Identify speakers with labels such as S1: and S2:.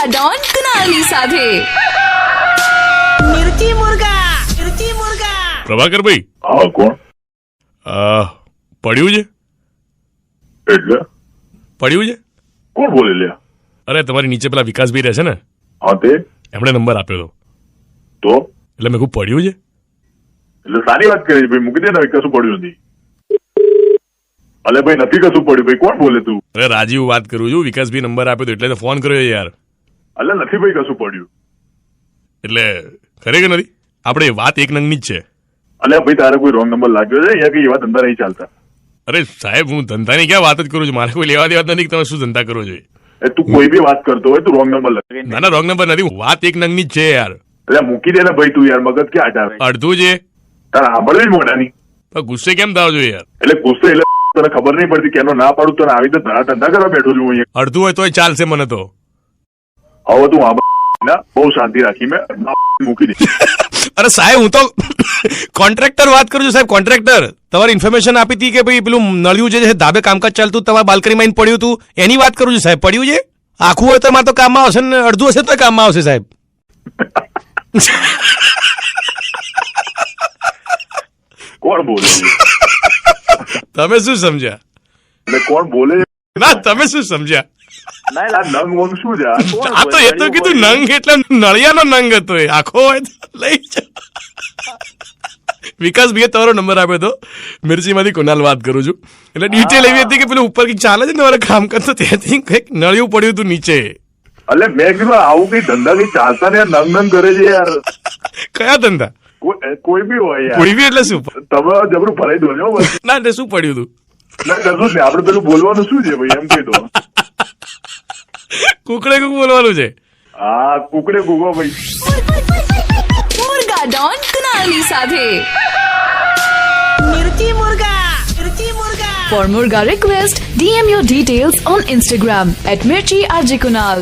S1: મુર્ગા Don કુનાલની સાથે
S2: મિર્ચી મુર્ગા
S3: પ્રભાકરભાઈ,
S4: હા કોણ?
S3: પડ્યું છે?
S4: એટલે
S3: પડ્યું છે?
S4: કોણ બોલે લ્યા?
S3: અરે તમારી નીચે પેલા વિકાસભાઈ રહે છે ને,
S4: હા તે
S3: એમણે નંબર આપ્યો હતો,
S4: તો
S3: એટલે મેં કહું પડ્યું છે.
S4: એટલે સારી વાત કરી ભાઈ, મૂકી દે ને, કશું પડ્યું નથી. અલે ભાઈ નથી કશું પડ્યું ભાઈ, કોણ બોલે તું?
S3: અરે રાજીવ વાત કરું છું, વિકાસભાઈ નંબર આપ્યો હતો એટલે તો ફોન કર્યો યાર.
S4: અલે નથી ભાઈ કશું પડ્યું.
S3: એટલે ખરેખર નથી, આપણે વાત એક નંગની જ છે.
S4: અલે ભાઈ તારે કોઈ રોંગ નંબર લાગ્યો છે? અહીંયા કઈ એવા ધંધા નહીં ચાલતા.
S3: અરે સાહેબ, હું ધંધાની ક્યાં વાત જ કરું છું, મારે કોઈ લેવા દેવા નથી કે તમે શું ધંધા કરો છો.
S4: એ તું કોઈ બી વાત કરતો હોય તું રોંગ નંબર લાગે.
S3: ના ના, રોંગ નંબર નથી, વાત એક નંગની જ છે યાર.
S4: એટલે મૂકી દે ને ભાઈ તું યાર, મગજ ક્યાં હટાવે?
S3: અડધું છે
S4: તારે સાંભળવી જ મોઢાની.
S3: પણ ગુસ્સે કેમ થાવ છો યાર?
S4: એટલે ગુસ્સે એટલે તને ખબર નહીં પડતી કેનો ના પાડું, તને આવી તો ધંધા કરવા બેઠો છું અહીંયા.
S3: અડધું હોય તોય ચાલશે મને તો.
S4: હવે તું આ બહુ શાંતિ રાખી મેં મૂકી દે.
S3: અરે સાહેબ, હું તો કોન્ટ્રાક્ટર વાત કરું છું સાહેબ, કોન્ટ્રાક્ટર. તમારી ઇન્ફોર્મેશન આપી હતી કે ભાઈ પેલું નળિયું જે છે ધાબે કામકાજ ચાલતું, તમારા બાલ્કનીમાં આવીને પડ્યું હતું, એની વાત કરું છું સાહેબ. પડ્યું છે આખું હોય તો મારે તો કામમાં આવશે ને, અડધું હશે તો કામમાં આવશે સાહેબ.
S4: કોણ બોલે?
S3: તમે શું સમજ્યા?
S4: એટલે કોણ બોલે?
S3: ના, તમે શું સમજ્યા?
S4: આ નંગ વંગ શું છે?
S3: આ તો એ તો કીધું નંગ એટલે નળિયાનો નંગ હતો, એ આખો હોય તો લઈ જાઓ. વિકાસભાઈએ તમારો નંબર આપ્યો હતો, મિર્ચીમાંથી કુનાલ વાત કરું છું. એટલે ડિટેલ એવી હતી કે પેલું ઉપર કંઈક ચાલે છે ને મારે કામ કરતો, ત્યાંથી કંઈક નળિયું પડ્યું હતું નીચે.
S4: એટલે મેં કીધું આવું કઈ ધંધા કઈ ચાલતા ને નંગ નંગ કરે છે યાર.
S3: કયા ધંધા?
S4: કોઈ બી હોય યાર.
S3: કોઈ બી એટલે શું?
S4: તમે જબરું ફરાઈ દો છો બસ.
S3: ના, એટલે શું પડ્યું હતું?
S4: ના કશું જ નહીં, આપડે પેલું બોલવાનું શું છે ભાઈ, એમ કહી દો.
S3: કુકડે કુક બોલવાનું છે.
S4: હા કુકડે કુકો ભાઈ.
S1: મુર્ગા ડોન કુનાલની સાથે
S2: મિર્ચી મુર્ગા
S1: For Murga request, DM your details on Instagram @mirchi@kunal.